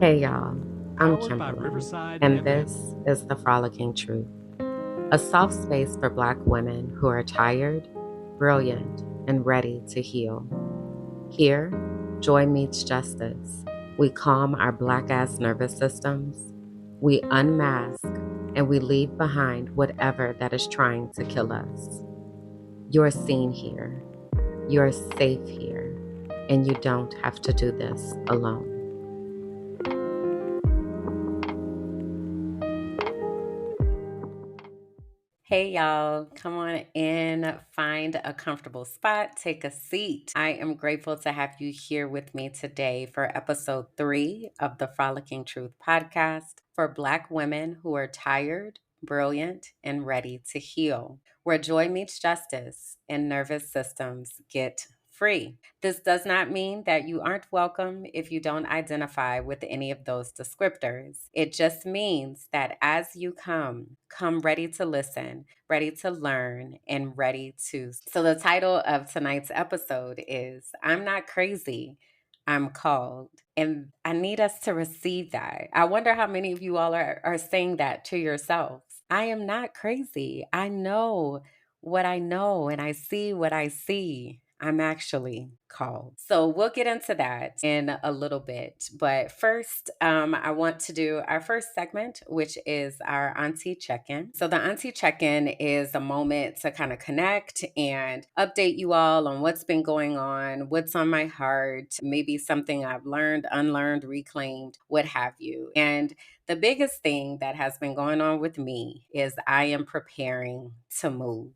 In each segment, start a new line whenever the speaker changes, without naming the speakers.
Hey y'all, I'm
Powered by
Kimberly,
Riverside
and
FM.
this is the Frolicking Truth, a soft space for Black women who are tired, brilliant, and ready to heal. Here, joy meets justice. We calm our Black ass nervous systems, we unmask, and we leave behind whatever that is trying to kill us. You're seen here, you're safe here, and you don't have to do this alone.
Hey y'all, come on in, find a comfortable spot, take a seat. I am grateful to have you here with me today for episode 3 of the Frolicking Truth podcast for Black women who are tired, brilliant, and ready to heal, where joy meets justice and nervous systems get free. This does not mean that you aren't welcome if you don't identify with any of those descriptors. It just means that as you come ready to listen, ready to learn, and ready to. So, the title of tonight's episode is I'm Not Crazy, I'm Called. And I need us to receive that. I wonder how many of you all are saying that to yourselves. I am not crazy. I know what I know and I see what I see. I'm actually called. So we'll get into that in a little bit. But first, I want to do our first segment, which is our Auntie Check In. So the Auntie Check In is a moment to kind of connect and update you all on what's been going on, what's on my heart, maybe something I've learned, unlearned, reclaimed, what have you. And the biggest thing that has been going on with me is I am preparing to move.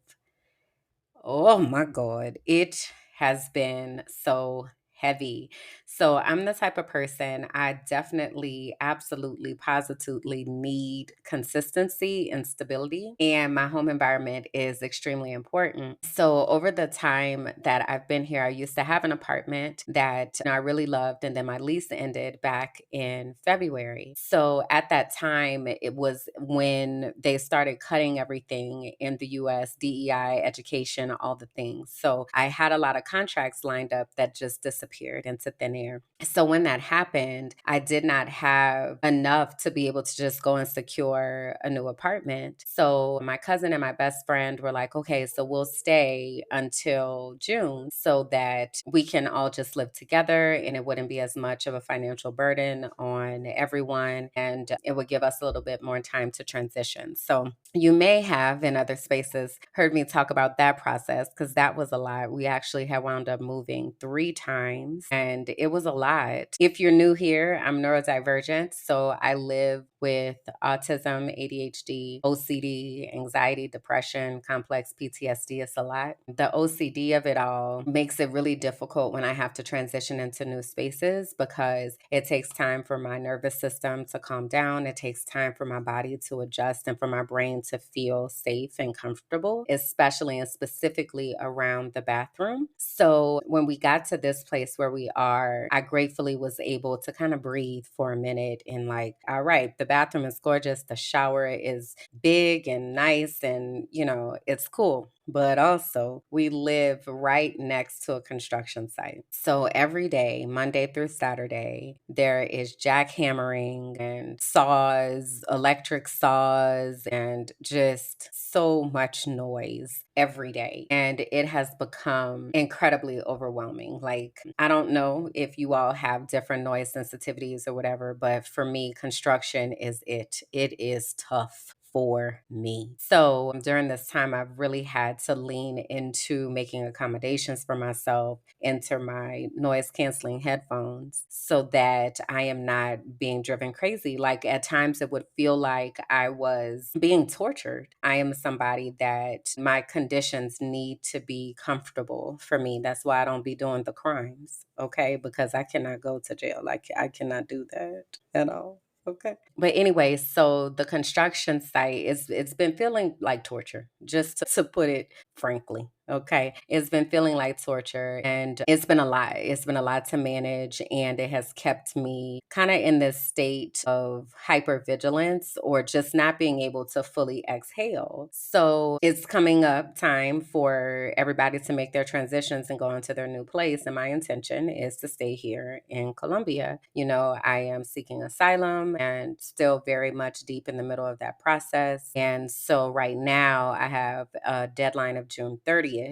Oh my God. It has been so heavy. So I'm the type of person I definitely, absolutely, positively need consistency and stability. And my home environment is extremely important. So over the time that I've been here, I used to have an apartment that I really loved. And then my lease ended back in February. So at that time, it was when they started cutting everything in the US, DEI, education, all the things. So I had a lot of contracts lined up that just disappeared into thin air. So when that happened, I did not have enough to be able to just go and secure a new apartment. So my cousin and my best friend were like, okay, so we'll stay until June so that we can all just live together and it wouldn't be as much of a financial burden on everyone. And it would give us a little bit more time to transition. So you may have in other spaces heard me talk about that process because that was a lot. We actually had wound up moving 3 times and it was a lot. If you're new here, I'm neurodivergent. So I live with autism, ADHD, OCD, anxiety, depression, complex PTSD. It's a lot. The OCD of it all makes it really difficult when I have to transition into new spaces because it takes time for my nervous system to calm down. It takes time for my body to adjust and for my brain to feel safe and comfortable, especially and specifically around the bathroom. So when we got to this place where we are, I gratefully was able to kind of breathe for a minute and like, all right, the bathroom is gorgeous. The shower is big and nice and, it's cool. But also, we live right next to a construction site. So every day, Monday through Saturday, there is jackhammering and saws, electric saws, and just so much noise every day. And it has become incredibly overwhelming. Like, I don't know if you all have different noise sensitivities or whatever, but for me, construction is it. It is tough for me. So during this time, I've really had to lean into making accommodations for myself, enter my noise canceling headphones so that I am not being driven crazy. Like at times, it would feel like I was being tortured. I am somebody that my conditions need to be comfortable for me. That's why I don't be doing the crimes, okay? Because I cannot go to jail. Like I cannot do that at all. Okay. But anyway, so the construction site it's been feeling like torture, just to put it frankly. Okay. It's been feeling like torture and it's been a lot. It's been a lot to manage and it has kept me kind of in this state of hypervigilance or just not being able to fully exhale. So it's coming up time for everybody to make their transitions and go into their new place. And my intention is to stay here in Colombia. You know, I am seeking asylum and still very much deep in the middle of that process. And so right now I have a deadline of June 30th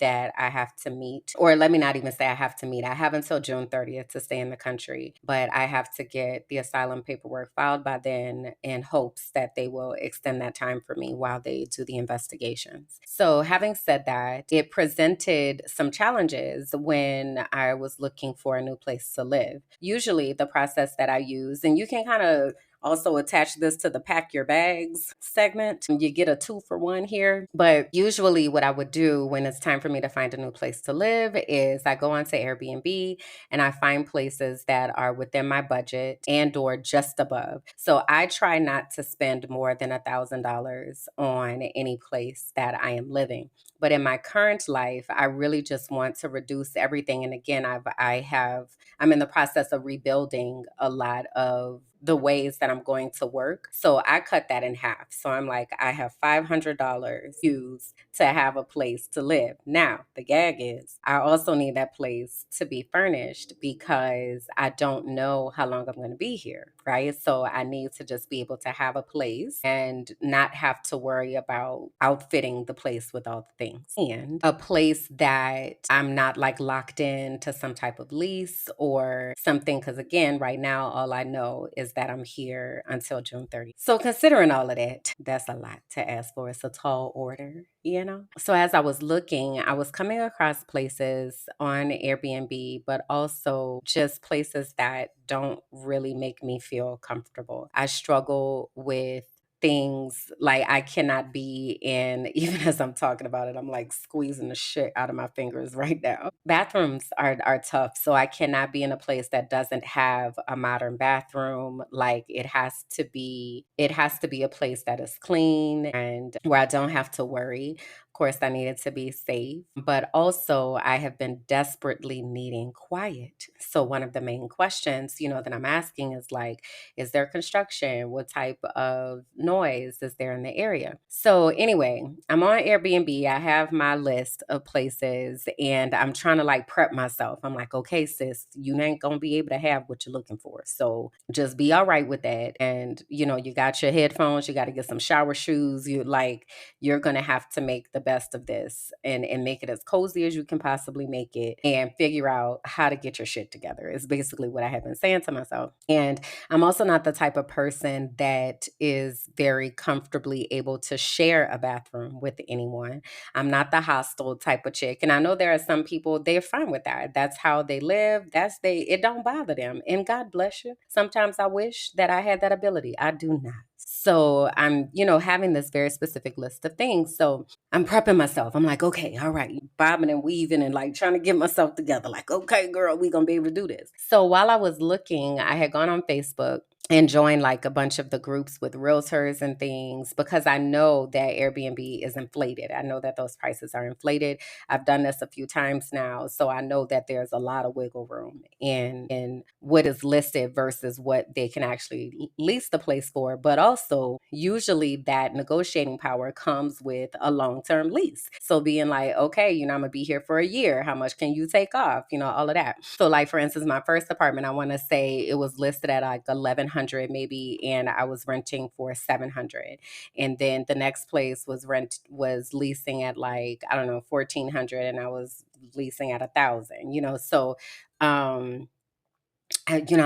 that I have to meet, or let me not even say I have to meet. I have until June 30th to stay in the country, but I have to get the asylum paperwork filed by then in hopes that they will extend that time for me while they do the investigations. So, having said that, it presented some challenges when I was looking for a new place to live. Usually, the process that I use, and you can kind of also attach this to the pack your bags segment. You get a 2 for 1 here. But usually what I would do when it's time for me to find a new place to live is I go onto Airbnb and I find places that are within my budget and or just above. So I try not to spend more than $1,000 on any place that I am living. But in my current life, I really just want to reduce everything. And again, I'm in the process of rebuilding a lot of the ways that I'm going to work. So I cut that in half. So I'm like, I have $500 used to have a place to live. Now, the gag is I also need that place to be furnished because I don't know how long I'm going to be here, right? So I need to just be able to have a place and not have to worry about outfitting the place with all the things. And a place that I'm not like locked in to some type of lease or something. Because again, right now, all I know is that I'm here until June 30th. So considering all of that, that's a lot to ask for. It's a tall order, you know? So as I was looking, I was coming across places on Airbnb, but also just places that don't really make me feel comfortable. I struggle with things like I cannot be in, even as I'm talking about it, I'm like squeezing the shit out of my fingers right now. Bathrooms are tough. So I cannot be in a place that doesn't have a modern bathroom. Like it has to be a place that is clean and where I don't have to worry. Of course, I need it to be safe, but also I have been desperately needing quiet. So one of the main questions, that I'm asking is like, is there construction? What type of noise is there in the area? So, anyway, I'm on Airbnb. I have my list of places and I'm trying to like prep myself. I'm like, okay, sis, you ain't going to be able to have what you're looking for. So, just be all right with that. And, you got your headphones, you got to get some shower shoes. You're going to have to make the best of this and make it as cozy as you can possibly make it and figure out how to get your shit together, is basically what I have been saying to myself. And I'm also not the type of person that is very comfortably able to share a bathroom with anyone. I'm not the hostile type of chick. And I know there are some people, they're fine with that. That's how they live. It don't bother them. And God bless you. Sometimes I wish that I had that ability. I do not. So I'm, having this very specific list of things. So I'm prepping myself. I'm like, okay, all right, bobbing and weaving and like trying to get myself together. Like, okay, girl, we gonna be able to do this. So while I was looking, I had gone on Facebook and joined like a bunch of the groups with realtors and things because I know that Airbnb is inflated. I know that those prices are inflated. I've done this a few times now. So I know that there's a lot of wiggle room in what is listed versus what they can actually lease the place for. But also, usually that negotiating power comes with a long-term lease. So being like, okay, I'm gonna be here for a year. How much can you take off? All of that. So like for instance, my first apartment, I want to say it was listed at like 1,100 maybe, and I was renting for 700. And then the next place was leasing at like, I don't know, 1,400, and I was leasing at 1,000. So I'm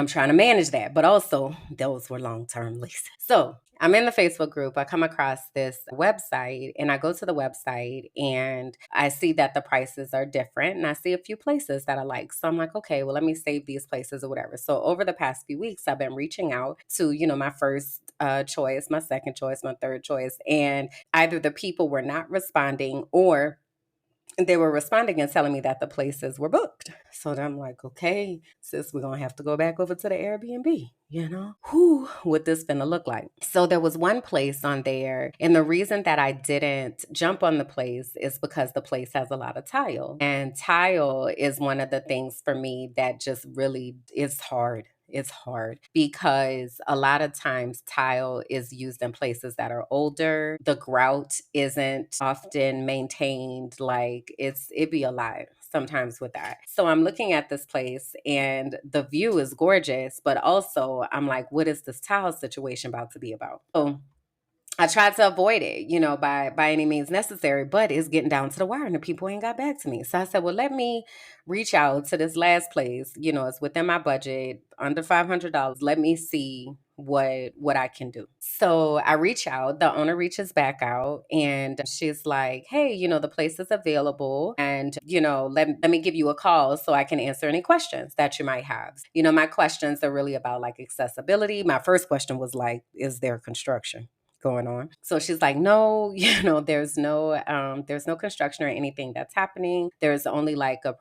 trying to manage that, but also those were long-term leases. So I'm in the Facebook group. I come across this website and I go to the website and I see that the prices are different and I see a few places that I like. So I'm like, okay, well, let me save these places or whatever. So over the past few weeks, I've been reaching out to, my first choice, my second choice, my third choice, and either the people were not responding or they were responding and telling me that the places were booked. So then I'm like, okay, sis, we're gonna have to go back over to the Airbnb, you know? Who what this gonna look like? So there was one place on there, and the reason that I didn't jump on the place is because the place has a lot of tile. And tile is one of the things for me that just really is hard. It's hard because a lot of times tile is used in places that are older. The grout isn't often maintained. Like it'd be a lot sometimes with that. So I'm looking at this place and the view is gorgeous, but also I'm like, what is this tile situation about to be about? So I tried to avoid it, by any means necessary, but it's getting down to the wire and the people ain't got back to me. So I said, well, let me reach out to this last place. It's within my budget, under $500. Let me see what I can do. So I reach out, the owner reaches back out and she's like, hey, the place is available and, let me give you a call so I can answer any questions that you might have. My questions are really about like accessibility. My first question was like, is there construction going on? So she's like, no, there's no construction or anything that's happening. There's only like a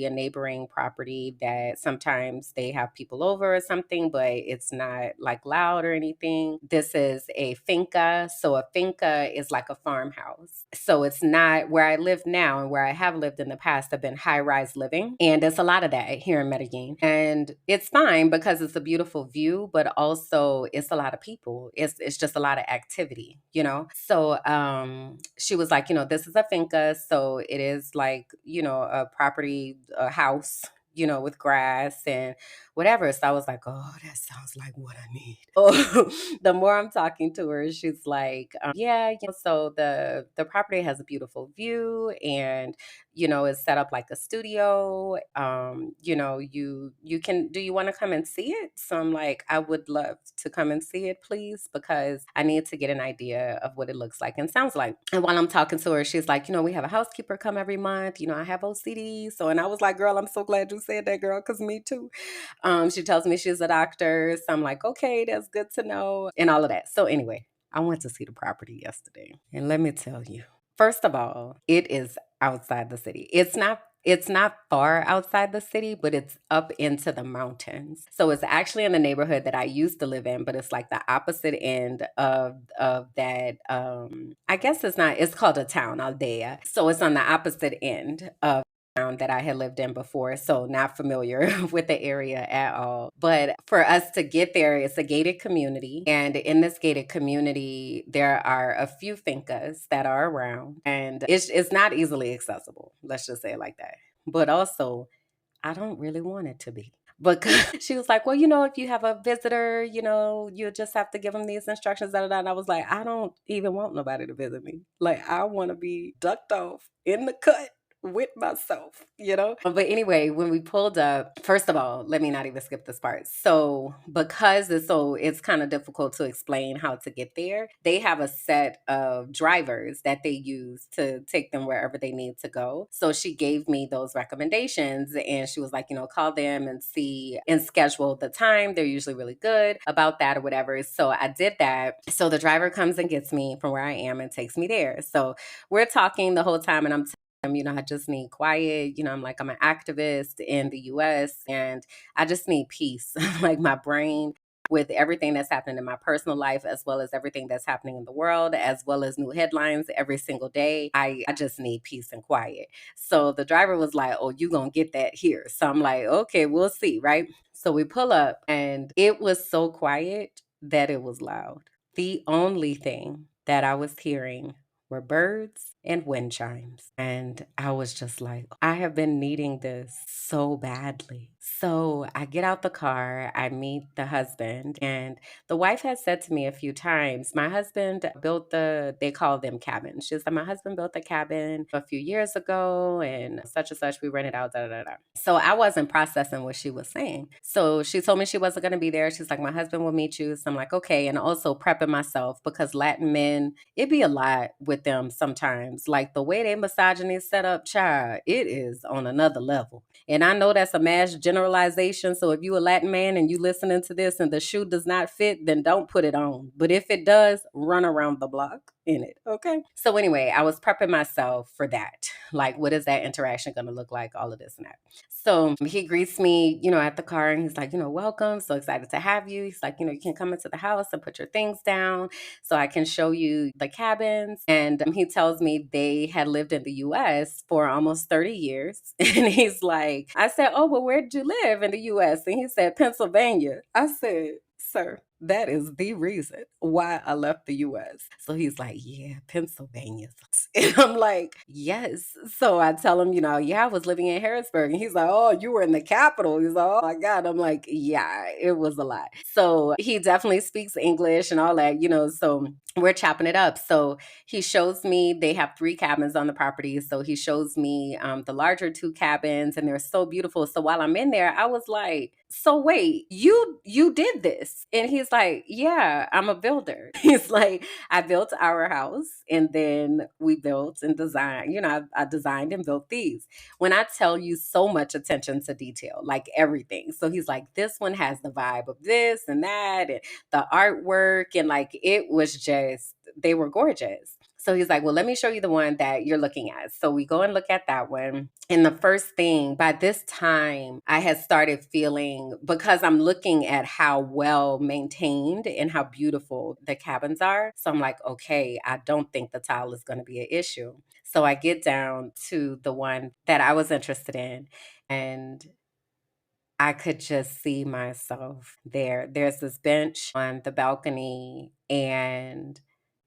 neighboring property that sometimes they have people over or something, but it's not like loud or anything. This is a finca. So a finca is like a farmhouse. So it's not where I live now, and where I have lived in the past have been high rise living. And there's a lot of that here in Medellin. And it's fine because it's a beautiful view, but also it's a lot of people. It's just a lot of activity, So she was like, this is a finca. So it is like, a property, a house, with grass and whatever. So I was like, oh, that sounds like what I need. Oh, the more I'm talking to her, she's like, yeah, so the property has a beautiful view and, it's set up like a studio. You can, do you want to come and see it? So I'm like, I would love to come and see it, please, because I need to get an idea of what it looks like and sounds like. And while I'm talking to her, she's like, we have a housekeeper come every month. I have OCD. So, and I was like, girl, I'm so glad you said that, girl, because me too. She tells me she's a doctor. So I'm like, okay, that's good to know and all of that. So anyway, I went to see the property yesterday. And let me tell you, first of all, it is outside the city. It's not far outside the city, but it's up into the mountains. So it's actually in the neighborhood that I used to live in, but it's like the opposite end of that. I guess it's called a town, Aldea. So it's on the opposite end of town that I had lived in before, so not familiar with the area at all. But for us to get there, it's a gated community. And in this gated community, there are a few fincas that are around, and it's not easily accessible. Let's just say it like that. But also, I don't really want it to be. Because she was like, well, if you have a visitor, you just have to give them these instructions. Da, da, da. And I was like, I don't even want nobody to visit me. Like, I want to be ducked off in the cut with myself. But anyway, when we pulled up, first of all, let me not even skip this part. So because it's kind of difficult to explain how to get there, they have a set of drivers that they use to take them wherever they need to go. So she gave me those recommendations and she was like, call them and see and schedule the time. They're usually really good about that or whatever. So I did that. So the driver comes and gets me from where I am and takes me there. So we're talking the whole time and I'm I just need quiet. I'm an activist in the US and I just need peace. Like my brain with everything that's happening in my personal life, as well as everything that's happening in the world, as well as new headlines every single day. I just need peace and quiet. So the driver was like, oh, you gonna get that here. So I'm like, okay, we'll see, right? So we pull up and it was so quiet that it was loud. The only thing that I was hearing were birds and wind chimes. And I was just like, I have been needing this so badly. So I get out the car, I meet the husband, and the wife has said to me a few times, my husband built they call them cabins. She's like, my husband built a cabin a few years ago and such, we rented out, da da da. So I wasn't processing what she was saying. So she told me she wasn't going to be there. She's like, my husband will meet you. So I'm like, okay. And also prepping myself because Latin men, it'd be a lot with them sometimes Mexicans, like the way they misogyny set up, child, it is on another level. And I know that's a mass generalization. So if you a Latin man and you listening to this and the shoe does not fit, then don't put it on. But if it does, run around the block in it. Okay. So anyway, I was prepping myself for that. Like, what is that interaction going to look like? All of this and that. So he greets me, at the car and he's like, welcome. So excited to have you. He's like, you can come into the house and put your things down so I can show you the cabins. And he tells me they had lived in the US for almost 30 years. And he's like, I said, oh, well, where did you live in the US? And he said, Pennsylvania. I said, sir, that is the reason why I left the US. So he's like, yeah, Pennsylvania. And I'm like, yes. So I tell him, yeah, I was living in Harrisburg. And he's like, oh, you were in the capital. He's like, oh my God. I'm like, yeah, it was a lot. So he definitely speaks English and all that, so we're chopping it up. So he shows me, they have 3 cabins on the property. So he shows me the larger 2 cabins and they're so beautiful. So while I'm in there, I was like, so wait, you did this? And he's like, yeah, I'm a builder. He's like, I built our house and then we built and designed, I designed and built these. When I tell you, so much attention to detail, like everything. So he's like, this one has the vibe of this and that and the artwork, and like it was just, they were gorgeous. So he's like, well, let me show you the one that you're looking at. So we go and look at that one. And the first thing, by this time, I had started feeling, because I'm looking at how well maintained and how beautiful the cabins are. So I'm like, okay, I don't think the tile is going to be an issue. So I get down to the one that I was interested in, and I could just see myself there. There's this bench on the balcony, and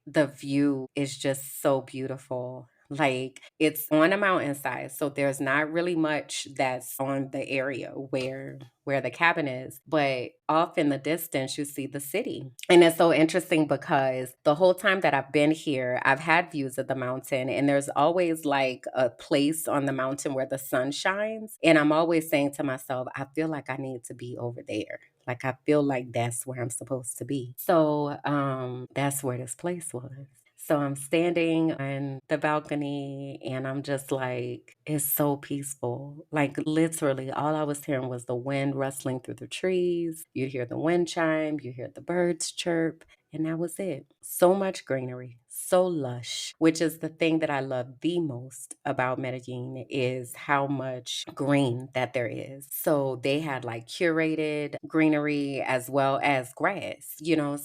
the view is just so beautiful. Like, it's on a mountainside, so there's not really much that's on the area where the cabin is, but off in the distance you see the city. And it's so interesting because the whole time that I've been here, I've had views of the mountain, and there's always like a place on the mountain where the sun shines, and I'm always saying to myself, I feel like I need to be over there. Like, I feel like that's where I'm supposed to be. So that's where this place was. So I'm standing on the balcony and I'm just like, it's so peaceful. Like, literally, all I was hearing was the wind rustling through the trees. You'd hear the wind chime, you hear the birds chirp, and that was it. So much greenery, so lush, which is the thing that I love the most about Medellin, is how much green that there is. So they had like curated greenery as well as grass,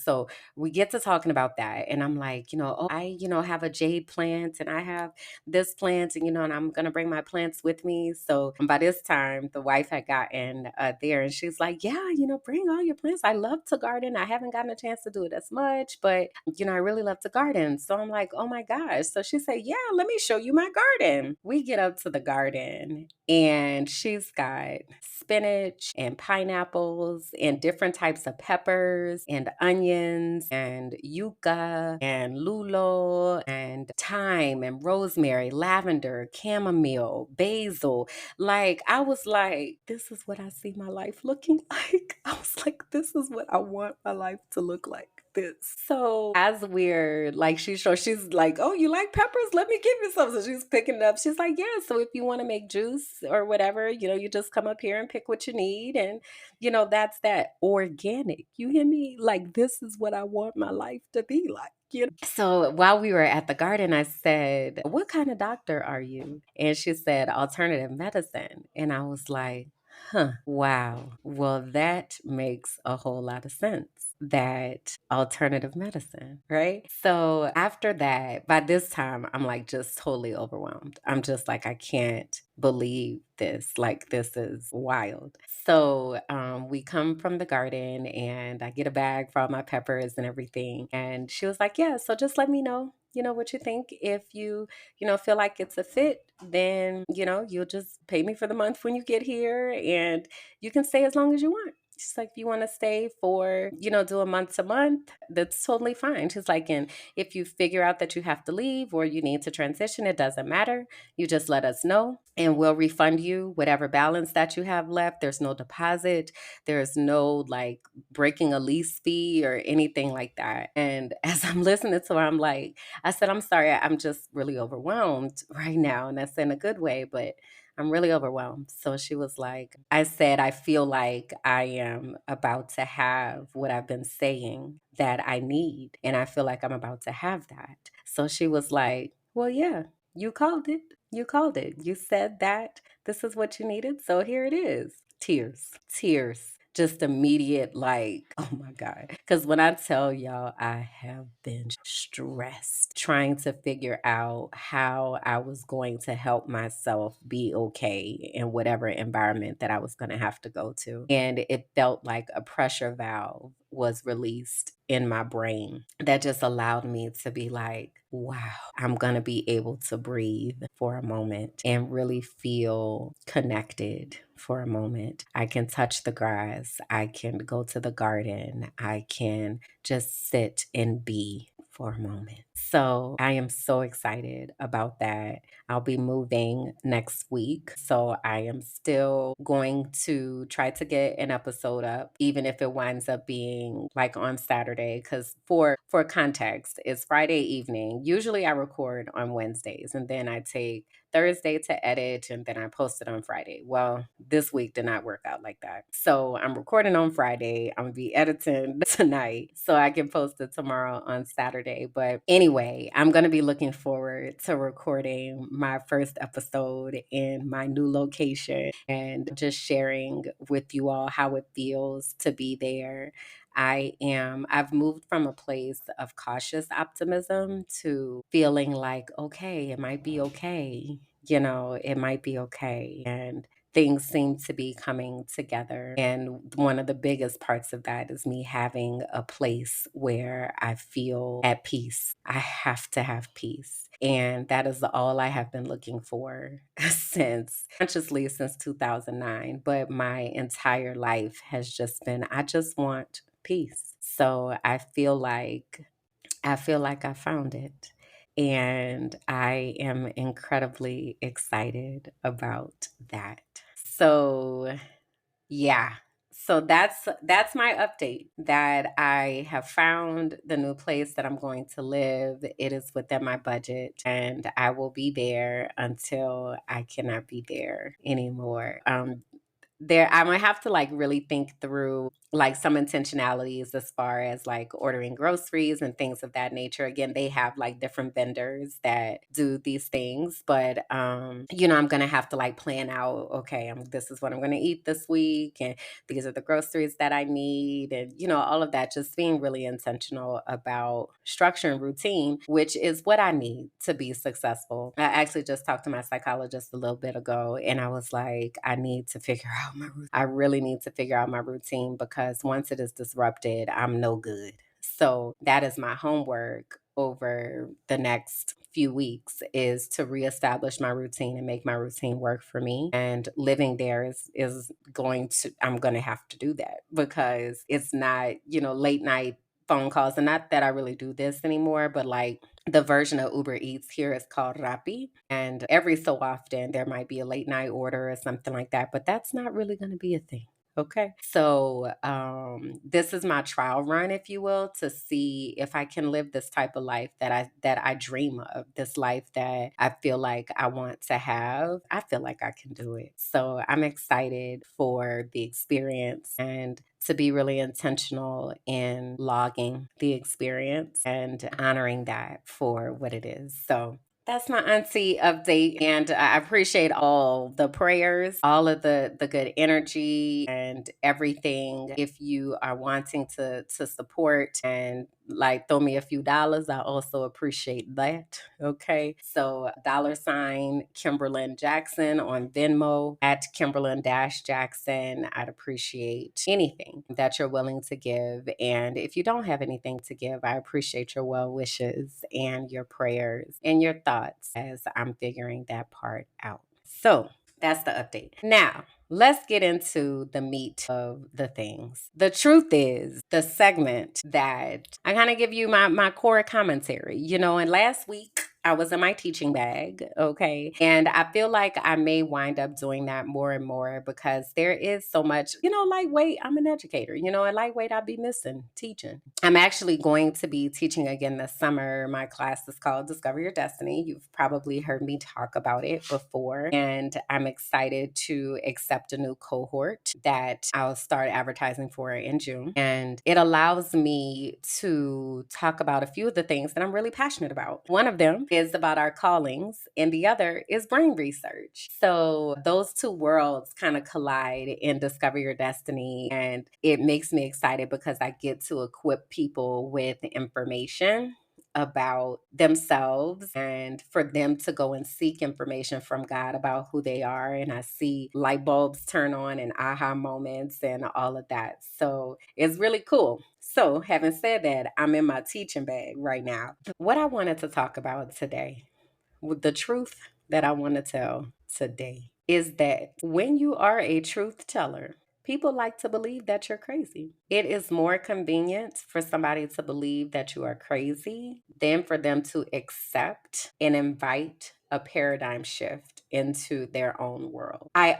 so we get to talking about that. And I'm like, oh, I, have a jade plant and I have this plant and I'm going to bring my plants with me. So by this time, the wife had gotten there and she's like, yeah, bring all your plants. I love to garden. I haven't gotten a chance to do it as much, but, I really love to garden. So I'm like, oh my gosh. So she said, yeah, let me show you my garden. We get up to the garden and she's got spinach and pineapples and different types of peppers and onions and yuca and lulo and thyme and rosemary, lavender, chamomile, basil. Like, I was like, this is what I see my life looking like. I was like, this is what I want my life to look like. This. So as we're like, she's like, oh, you like peppers? Let me give you some. So she's picking it up. She's like, yeah. So if you want to make juice or whatever, you just come up here and pick what you need. And, that's that organic. You hear me? Like, this is what I want my life to be like. So while we were at the garden, I said, what kind of doctor are you? And she said, alternative medicine. And I was like, huh, wow. Well, that makes a whole lot of sense. That alternative medicine, right? So after that, by this time, I'm like just totally overwhelmed. I'm just like, I can't believe this. Like, this is wild. So we come from the garden and I get a bag for all my peppers and everything. And she was like, yeah, so just let me know, what you think. If you, feel like it's a fit, then, you'll just pay me for the month when you get here and you can stay as long as you want. She's like, if you want to stay for, do a month to month, that's totally fine. She's like, and if you figure out that you have to leave or you need to transition, it doesn't matter. You just let us know and we'll refund you whatever balance that you have left. There's no deposit. There's no like breaking a lease fee or anything like that. And as I'm listening to her, I'm like, I said, I'm sorry, I'm just really overwhelmed right now. And that's in a good way, but I'm really overwhelmed. So she was like, I said, I feel like I am about to have what I've been saying that I need. And I feel like I'm about to have that. So she was like, well, yeah, you called it. You called it. You said that this is what you needed. So here it is. Tears, tears. Just immediate, like, oh my God. Because when I tell y'all, I have been stressed trying to figure out how I was going to help myself be okay in whatever environment that I was going to have to go to. And it felt like a pressure valve was released in my brain that just allowed me to be like, wow, I'm going to be able to breathe for a moment and really feel connected for a moment. I can touch the grass. I can go to the garden. I can just sit and be for a moment. So I am so excited about that. I'll be moving next week. So I am still going to try to get an episode up, even if it winds up being like on Saturday. Because for context, it's Friday evening. Usually I record on Wednesdays and then I take Thursday to edit and then I post it on Friday. Well, this week did not work out like that. So I'm recording on Friday. I'm gonna be editing tonight so I can post it tomorrow on Saturday. But anyway, I'm gonna be looking forward to recording my first episode in my new location and just sharing with you all how it feels to be there. I've moved from a place of cautious optimism to feeling like, okay, it might be okay. It might be okay. And things seem to be coming together. And one of the biggest parts of that is me having a place where I feel at peace. I have to have peace. And that is all I have been looking for consciously since 2009. But my entire life has just been, I just want peace. So I feel like I found it. And I am incredibly excited about that. So, yeah. So that's my update that I have found the new place that I'm going to live. It is within my budget and I will be there until I cannot be there anymore. I'm gonna have to like really think through like some intentionalities as far as like ordering groceries and things of that nature. Again, they have like different vendors that do these things, but I'm gonna have to like plan out, okay, this is what I'm gonna eat this week, and these are the groceries that I need, and all of that, just being really intentional about structure and routine, which is what I need to be successful. I actually just talked to my psychologist a little bit ago, and I was like, I need to figure out my routine. I really need to figure out my routine because once it is disrupted, I'm no good. So that is my homework over the next few weeks, is to reestablish my routine and make my routine work for me. And living there is I'm going to have to do that because it's not, late night phone calls. And not that I really do this anymore, but like the version of Uber Eats here is called Rappi. And every so often there might be a late night order or something like that, but that's not really going to be a thing. Okay. So this is my trial run, if you will, to see if I can live this type of life that I dream of, this life that I feel like I want to have. I feel like I can do it. So I'm excited for the experience and to be really intentional in logging the experience and honoring that for what it is. So that's my auntie update. And I appreciate all the prayers, all of the good energy and everything. If you are wanting to support and like throw me a few dollars, I also appreciate that. Okay. So $ Kimberlyn Jackson on Venmo at Kimberlyn Jackson. I'd appreciate anything that you're willing to give. And if you don't have anything to give, I appreciate your well wishes and your prayers and your thoughts as I'm figuring that part out. So that's the update. Now, let's get into the meat of the things. The truth is, the segment that I kind of give you my core commentary, and last week I was in my teaching bag, okay? And I feel like I may wind up doing that more and more because there is so much, lightweight. I'm an educator, and lightweight I'd be missing teaching. I'm actually going to be teaching again this summer. My class is called Discover Your Destiny. You've probably heard me talk about it before. And I'm excited to accept a new cohort that I'll start advertising for in June. And it allows me to talk about a few of the things that I'm really passionate about. One of them is about our callings, and the other is brain research. So those two worlds kind of collide in Discover Your Destiny. And it makes me excited because I get to equip people with information about themselves and for them to go and seek information from God about who they are. And I see light bulbs turn on and aha moments and all of that. So it's really cool. So, having said that, I'm in my teaching bag right now. What I wanted to talk about today, with the truth that I want to tell today, is that when you are a truth teller, people like to believe that you're crazy. It is more convenient for somebody to believe that you are crazy than for them to accept and invite a paradigm shift into their own world. I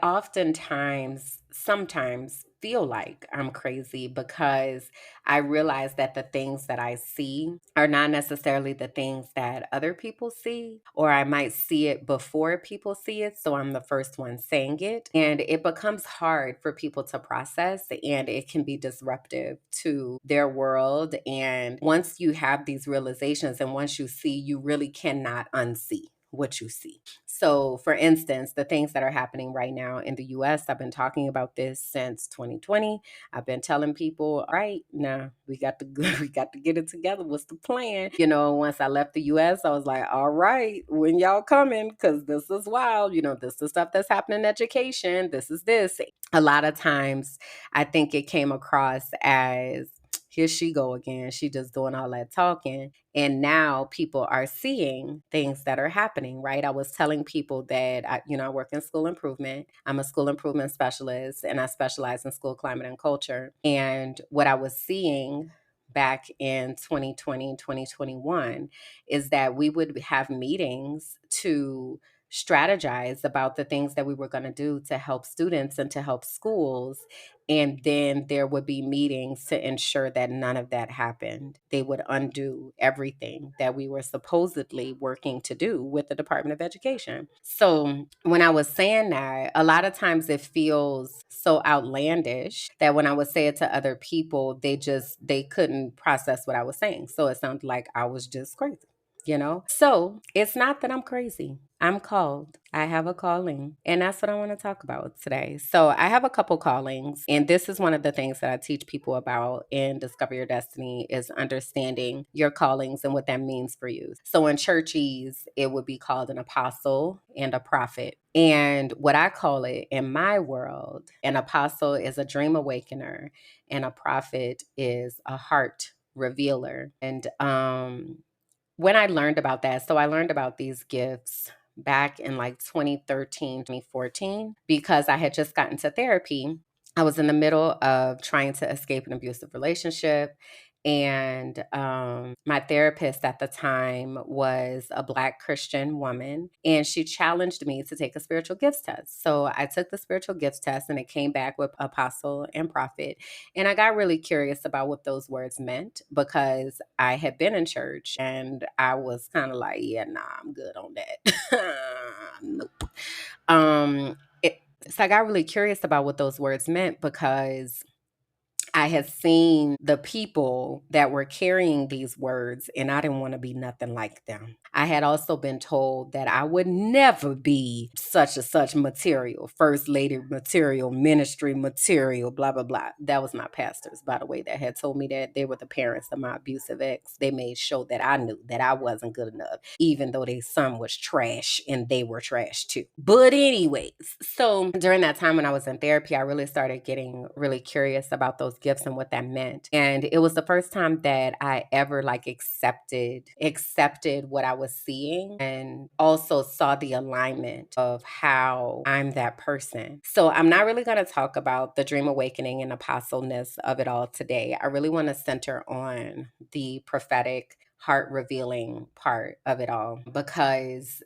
sometimes feel like I'm crazy because I realize that the things that I see are not necessarily the things that other people see, or I might see it before people see it. So I'm the first one saying it. And it becomes hard for people to process, and it can be disruptive to their world. And once you have these realizations and once you see, you really cannot unsee what you see. So, for instance, the things that are happening right now in the US, I've been talking about this since 2020. I've been telling people, all right, now we got to we got to get it together. What's the plan? Once I left the US, I was like, all right, when y'all coming? Because this is wild. This is stuff that's happening in education. This is this. A lot of times I think it came across as here she go again. She just doing all that talking. And now people are seeing things that are happening, right? I was telling people that I work in school improvement. I'm a school improvement specialist and I specialize in school climate and culture. And what I was seeing back in 2020, 2021 is that we would have meetings to strategize about the things that we were going to do to help students and to help schools. And then there would be meetings to ensure that none of that happened. They would undo everything that we were supposedly working to do with the Department of Education. So when I was saying that, a lot of times it feels so outlandish that when I would say it to other people, they couldn't process what I was saying. So it sounded like I was just crazy. So it's not that I'm crazy. I'm called. I have a calling. And that's what I want to talk about today. So I have a couple callings. And this is one of the things that I teach people about in Discover Your Destiny is understanding your callings and what that means for you. So in churches, it would be called an apostle and a prophet. And what I call it in my world, an apostle is a dream awakener and a prophet is a heart revealer. And when I learned about that, so I learned about these gifts back in like 2013, 2014, because I had just gotten to therapy. I was in the middle of trying to escape an abusive relationship. And my therapist at the time was a Black Christian woman, and she challenged me to take a spiritual gifts test. So I took the spiritual gifts test, and it came back with apostle and prophet. And I got really curious about what those words meant because I had been in church and I was kind of like, yeah, nah, I'm good on that. Nope. Um, so I got really curious about what those words meant because I had seen the people that were carrying these words, and I didn't want to be nothing like them. I had also been told that I would never be such and such material, first lady material, ministry material, blah, blah, blah. That was my pastors, by the way, that had told me that. They were the parents of my abusive ex. They made sure that I knew that I wasn't good enough, even though their son was trash and they were trash too. But anyways, so during that time when I was in therapy, I really started getting really curious about those gifts and what that meant. And it was the first time that I ever like accepted what I was seeing, and also saw the alignment of how I'm that person. So I'm not really going to talk about the dream awakening and apostleness of it all today. I really want to center on the prophetic heart revealing part of it all, because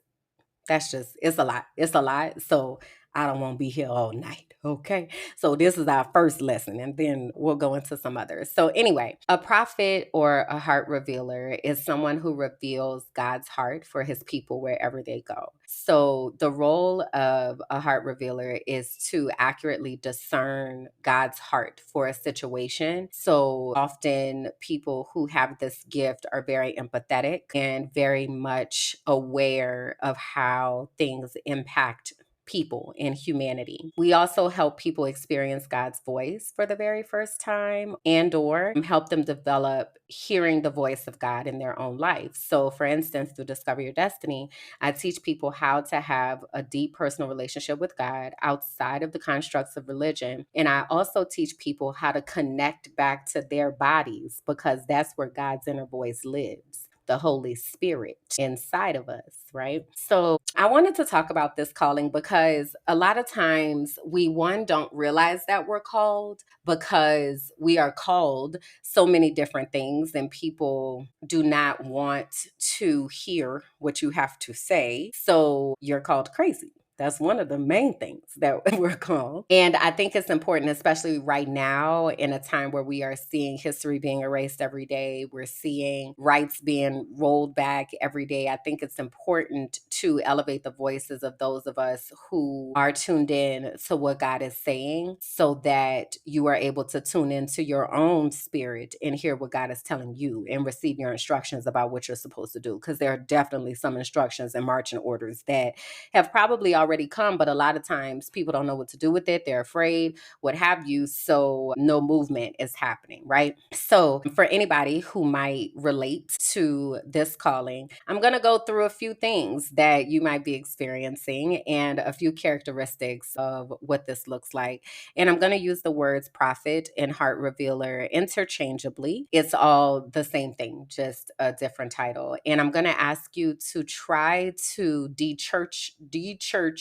it's a lot. It's a lot. So I don't want to be here all night. Okay. So this is our first lesson, and then we'll go into some others. So, anyway, a prophet or a heart revealer is someone who reveals God's heart for his people wherever they go. So, the role of a heart revealer is to accurately discern God's heart for a situation. So, often people who have this gift are very empathetic and very much aware of how things impact people in humanity. We also help people experience God's voice for the very first time, and or help them develop hearing the voice of God in their own life. So for instance, through Discover Your Destiny, I teach people how to have a deep personal relationship with God outside of the constructs of religion. And I also teach people how to connect back to their bodies, because that's where God's inner voice lives, the Holy Spirit inside of us, right? So I wanted to talk about this calling because a lot of times we, one, don't realize that we're called, because we are called so many different things, and people do not want to hear what you have to say. So you're called crazy. That's one of the main things that we're called. And I think it's important, especially right now in a time where we are seeing history being erased every day. We're seeing rights being rolled back every day. I think it's important to elevate the voices of those of us who are tuned in to what God is saying, so that you are able to tune into your own spirit and hear what God is telling you and receive your instructions about what you're supposed to do. Because there are definitely some instructions and marching orders that have probably already come, but a lot of times people don't know what to do with it. They're afraid, what have you. So no movement is happening, right? So for anybody who might relate to this calling, I'm going to go through a few things that you might be experiencing and a few characteristics of what this looks like. And I'm going to use the words prophet and heart revealer interchangeably. It's all the same thing, just a different title. And I'm going to ask you to try to de-churchify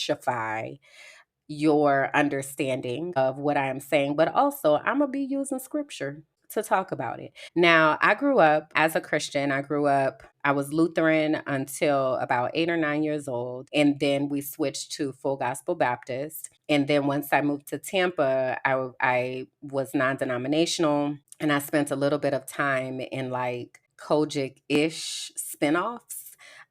your understanding of what I am saying, but also I'm going to be using scripture to talk about it. Now, I grew up as a Christian. I was Lutheran until about 8 or 9 years old. And then we switched to Full Gospel Baptist. And then once I moved to Tampa, I was non denominational. And I spent a little bit of time in like Kojic ish spinoffs.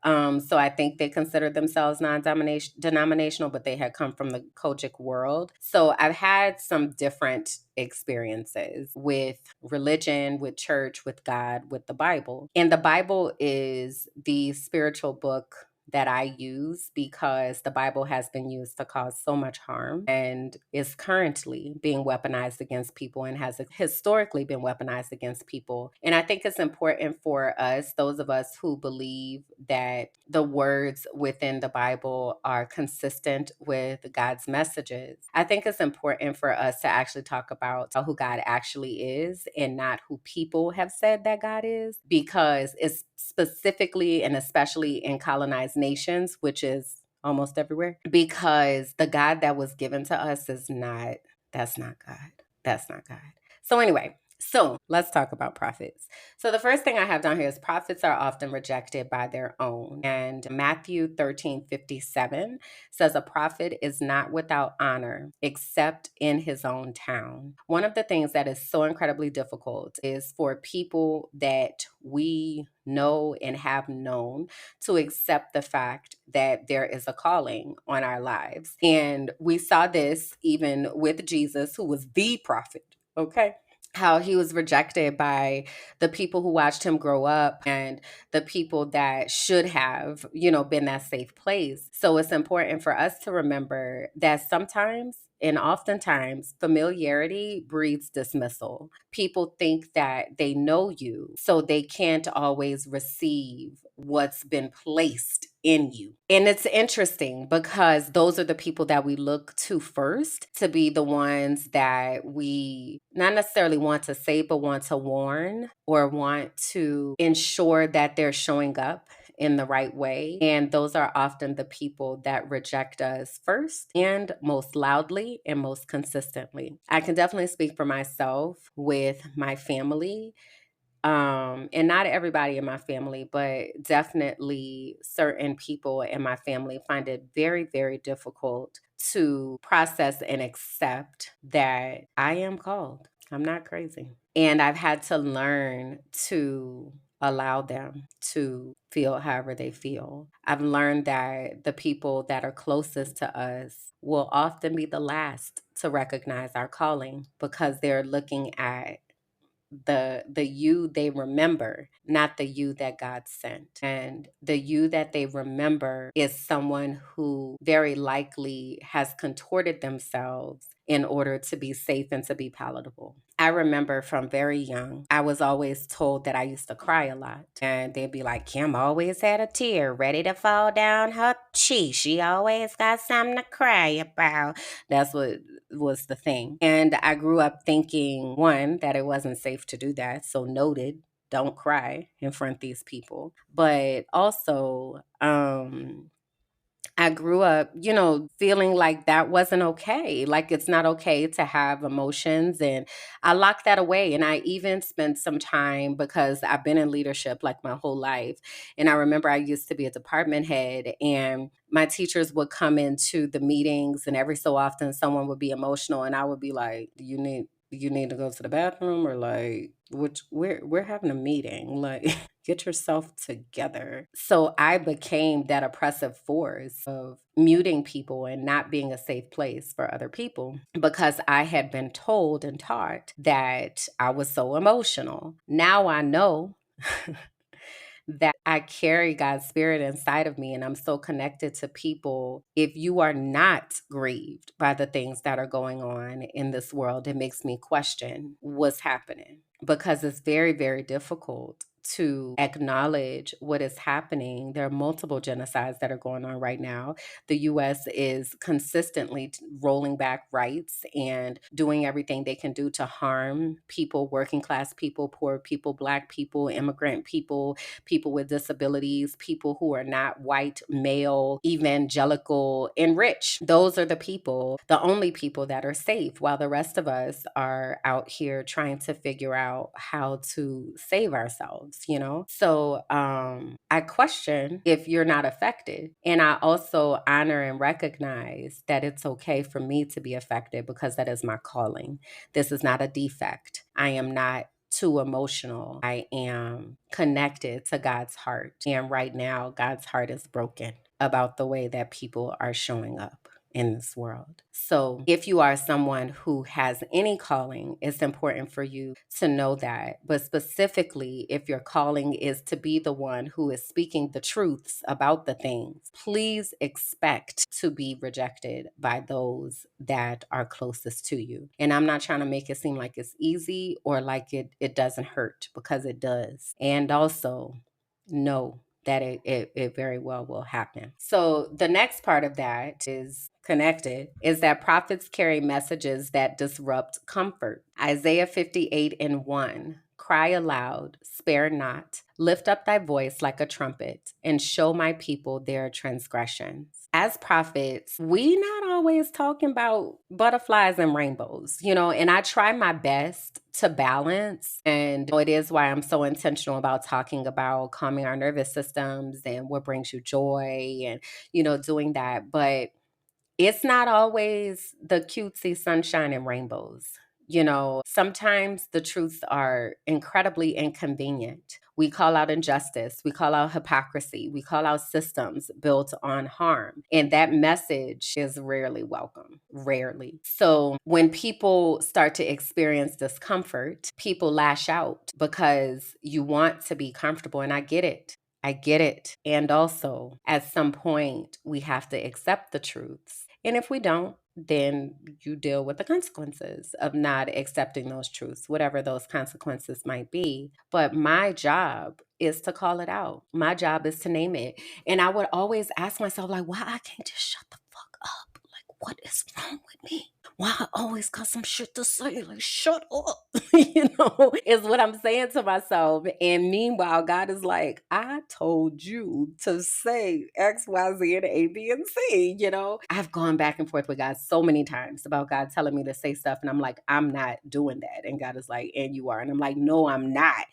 So I think they considered themselves non-denominational, but they had come from the Kojic world. So I've had some different experiences with religion, with church, with God, with the Bible. And the Bible is the spiritual book that I use, because the Bible has been used to cause so much harm and is currently being weaponized against people, and has historically been weaponized against people. And I think it's important for us, those of us who believe that the words within the Bible are consistent with God's messages. I think it's important for us to actually talk about who God actually is, and not who people have said that God is, because it's specifically and especially in colonized nations, which is almost everywhere, because the God that was given to us that's not God. That's not God. So anyway, so let's talk about prophets. So the first thing I have down here is prophets are often rejected by their own. And Matthew 13:57 says, a prophet is not without honor except in his own town. One of the things that is so incredibly difficult is for people that we know and have known to accept the fact that there is a calling on our lives. And we saw this even with Jesus, who was the prophet, okay? How he was rejected by the people who watched him grow up, and the people that should have, been that safe place. So it's important for us to remember that sometimes and oftentimes familiarity breeds dismissal. People think that they know you, so they can't always receive what's been placed in you. And it's interesting because those are the people that we look to first to be the ones that we not necessarily want to say, but want to warn or want to ensure that they're showing up in the right way. And those are often the people that reject us first and most loudly and most consistently. I can definitely speak for myself with my family, and not everybody in my family, but definitely certain people in my family find it very, very difficult to process and accept that I am called. I'm not crazy. And I've had to learn to allow them to feel however they feel. I've learned that the people that are closest to us will often be the last to recognize our calling because they're looking at the you they remember, not the you that God sent. And the you that they remember is someone who very likely has contorted themselves in order to be safe and to be palatable. I remember from very young, I was always told that I used to cry a lot. And they'd be like, Kim always had a tear ready to fall down her cheek. She always got something to cry about. That's what was the thing. And I grew up thinking, one, that it wasn't safe to do that. So noted, don't cry in front of these people. But also, I grew up, feeling like that wasn't okay. Like it's not okay to have emotions. And I locked that away. And I even spent some time because I've been in leadership like my whole life. And I remember I used to be a department head, and my teachers would come into the meetings, and every so often someone would be emotional. And I would be like, do you need to go to the bathroom, or like, which we're having a meeting, like get yourself together. So I became that oppressive force of muting people and not being a safe place for other people because I had been told and taught that I was so emotional. Now I know that I carry God's spirit inside of me, and I'm so connected to people. If you are not grieved by the things that are going on in this world, it makes me question what's happening, because it's very, very difficult to acknowledge what is happening. There are multiple genocides that are going on right now. The US is consistently rolling back rights and doing everything they can do to harm people, working class people, poor people, Black people, immigrant people, people with disabilities, people who are not white, male, evangelical, and rich. Those are the people, the only people that are safe, while the rest of us are out here trying to figure out how to save ourselves. So I question if you're not affected. And I also honor and recognize that it's okay for me to be affected because that is my calling. This is not a defect. I am not too emotional. I am connected to God's heart. And right now, God's heart is broken about the way that people are showing up in this world. So if you are someone who has any calling, it's important for you to know that. But specifically, if your calling is to be the one who is speaking the truths about the things, please expect to be rejected by those that are closest to you. And I'm not trying to make it seem like it's easy or like it doesn't hurt, because it does. And also know that it very well will happen. So the next part of that is connected, is that prophets carry messages that disrupt comfort. Isaiah 58:1. Cry aloud, spare not, lift up thy voice like a trumpet, and show my people their transgressions. As prophets, we not always talking about butterflies and rainbows, and I try my best to balance. And it is why I'm so intentional about talking about calming our nervous systems and what brings you joy and, doing that. But it's not always the cutesy sunshine and rainbows. Sometimes the truths are incredibly inconvenient. We call out injustice, we call out hypocrisy, we call out systems built on harm. And that message is rarely welcome, rarely. So when people start to experience discomfort, people lash out because you want to be comfortable. And I get it. I get it. And also, at some point, we have to accept the truths. And if we don't, then you deal with the consequences of not accepting those truths, whatever those consequences might be. But my job is to call it out. My job is to name it. And I would always ask myself, like, why I can't just shut the fuck up? Like, what is wrong with me? Why I always got some shit to say? Like, shut up, is what I'm saying to myself. And meanwhile, God is like, I told you to say X, Y, Z, and A, B, and C. I've gone back and forth with God so many times about God telling me to say stuff. And I'm like, I'm not doing that. And God is like, and you are. And I'm like, no, I'm not,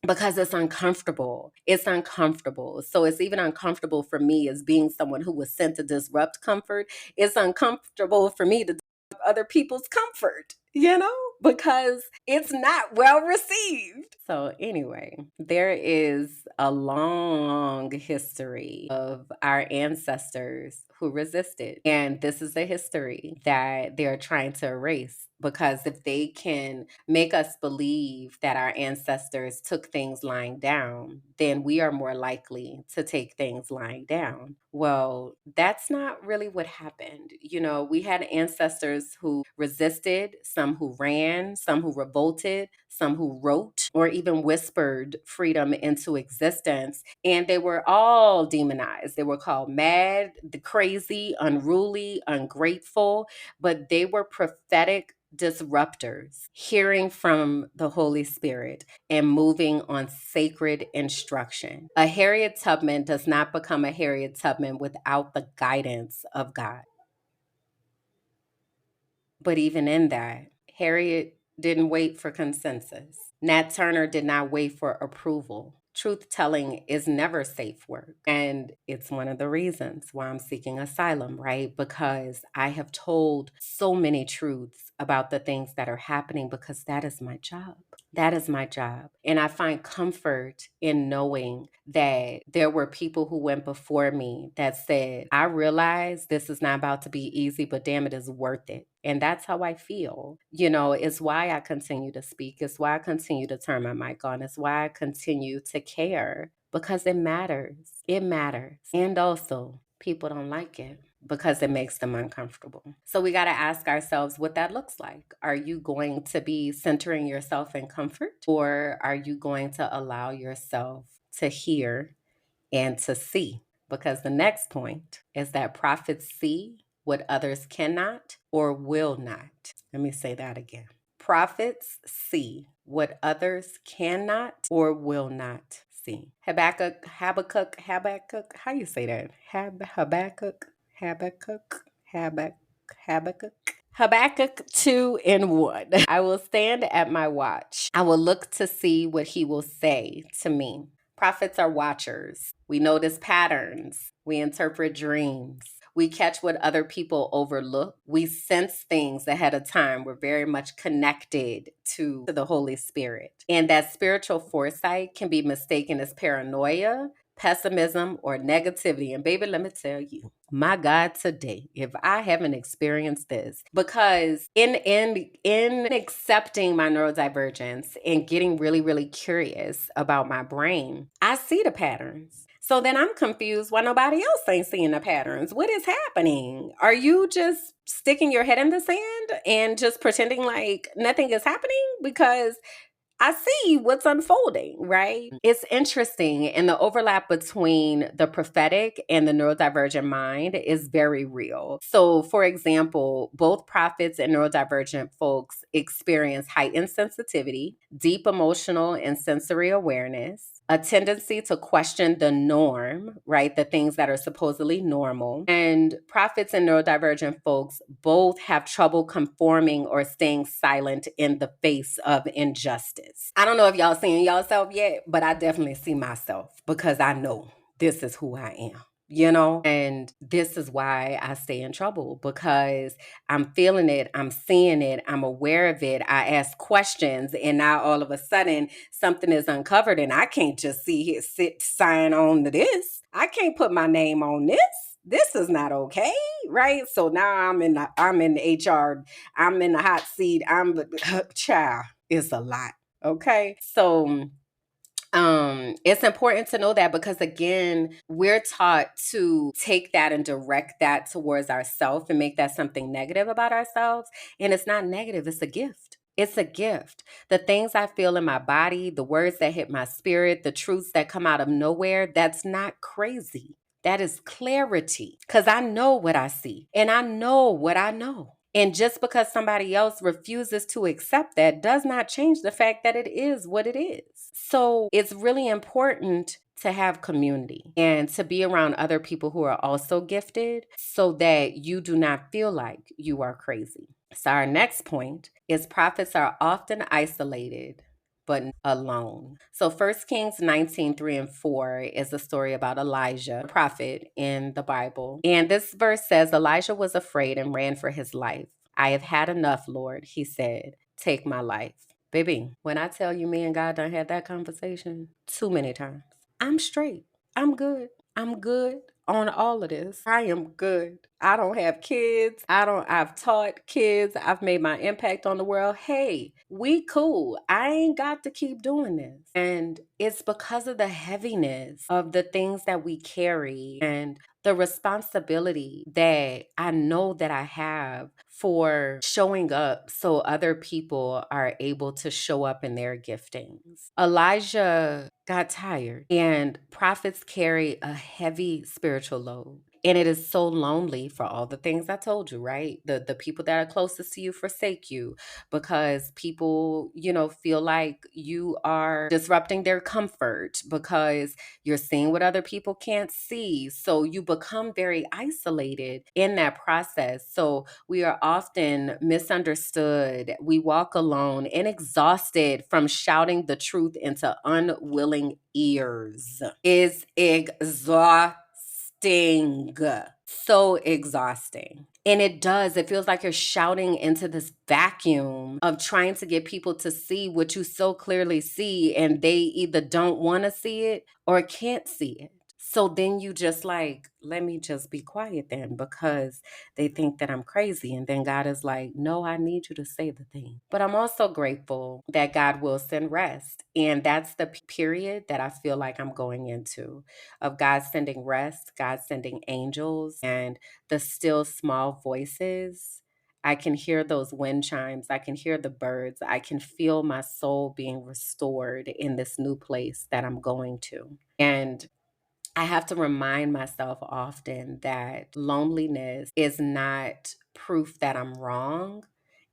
because it's uncomfortable. It's uncomfortable. So it's even uncomfortable for me as being someone who was sent to disrupt comfort. It's uncomfortable for me to other people's comfort, because it's not well received. So, anyway, there is a long history of our ancestors who resisted. And this is a history that they're trying to erase, because if they can make us believe that our ancestors took things lying down, then we are more likely to take things lying down. Well, that's not really what happened. We had ancestors who resisted, some who ran, some who revolted, some who wrote or even whispered freedom into existence. And they were all demonized. They were called mad, the crazy, unruly, ungrateful, but they were prophetic disruptors, hearing from the Holy Spirit and moving on sacred instruction. A Harriet Tubman does not become a Harriet Tubman without the guidance of God. But even in that, Harriet didn't wait for consensus. Nat Turner did not wait for approval. Truth telling is never safe work. And it's one of the reasons why I'm seeking asylum, right? Because I have told so many truths about the things that are happening, because that is my job. That is my job. And I find comfort in knowing that there were people who went before me that said, I realize this is not about to be easy, but damn, it is worth it. And that's how I feel. It's why I continue to speak. It's why I continue to turn my mic on. It's why I continue to care, because it matters. It matters. And also, people don't like it because it makes them uncomfortable. So we got to ask ourselves what that looks like. Are you going to be centering yourself in comfort, or are you going to allow yourself to hear and to see? Because the next point is that prophets see what others cannot or will not. Let me say that again. Prophets see what others cannot or will not see. Habakkuk, how you say that? Habakkuk 2 and 1. I will stand at my watch. I will look to see what he will say to me. Prophets are watchers. We notice patterns. We interpret dreams. We catch what other people overlook. We sense things ahead of time. We're very much connected to the Holy Spirit. And that spiritual foresight can be mistaken as paranoia, pessimism, or negativity. And baby, let me tell you, my God, today, if I haven't experienced this, because in accepting my neurodivergence and getting really, really curious about my brain, I see the patterns. So then I'm confused why nobody else ain't seeing the patterns. What is happening? Are you just sticking your head in the sand and just pretending like nothing is happening? Because I see what's unfolding, right? It's interesting. And the overlap between the prophetic and the neurodivergent mind is very real. So, for example, both prophets and neurodivergent folks experience heightened sensitivity, deep emotional and sensory awareness, a tendency to question the norm, right? The things that are supposedly normal. And prophets and neurodivergent folks both have trouble conforming or staying silent in the face of injustice. I don't know if y'all seeing yourself yet, but I definitely see myself, because I know this is who I am. And this is why I stay in trouble, because I'm feeling it, I'm seeing it, I'm aware of it. I ask questions, and now all of a sudden something is uncovered, and I can't just sign on to this. I can't put my name on this. This is not okay, right? So now I'm in the HR, I'm in the hot seat. Child, it's a lot. Okay. So It's important to know that because again, we're taught to take that and direct that towards ourselves and make that something negative about ourselves. And it's not negative, it's a gift. It's a gift. The things I feel in my body, the words that hit my spirit, the truths that come out of nowhere, that's not crazy. That is clarity because I know what I see and I know what I know. And just because somebody else refuses to accept that does not change the fact that it is what it is. So it's really important to have community and to be around other people who are also gifted so that you do not feel like you are crazy. So, our next point is prophets are often isolated but alone. So 1 Kings 19:3 and 4 is a story about Elijah, a prophet in the Bible. And this verse says Elijah was afraid and ran for his life. I have had enough, Lord, he said. Take my life. Baby, when I tell you me and God done had that conversation too many times, I'm straight. I'm good. I'm good on all of this. I am good. I don't have kids. I've taught kids. I've made my impact on the world. Hey, we cool. I ain't got to keep doing this. And it's because of the heaviness of the things that we carry and the responsibility that I know that I have for showing up so other people are able to show up in their giftings. Elijah got tired, and prophets carry a heavy spiritual load. And it is so lonely for all the things I told you, right? The people that are closest to you forsake you because people, feel like you are disrupting their comfort because you're seeing what other people can't see. So you become very isolated in that process. So we are often misunderstood. We walk alone and exhausted from shouting the truth into unwilling ears. Is exhausting. So exhausting. And it feels like you're shouting into this vacuum of trying to get people to see what you so clearly see, and they either don't want to see it or can't see it. So then you just like, let me just be quiet then because they think that I'm crazy. And then God is like, no, I need you to say the thing. But I'm also grateful that God will send rest. And that's the period that I feel like I'm going into of God sending rest, God sending angels, and the still small voices. I can hear those wind chimes. I can hear the birds. I can feel my soul being restored in this new place that I'm going to. And I have to remind myself often that loneliness is not proof that I'm wrong.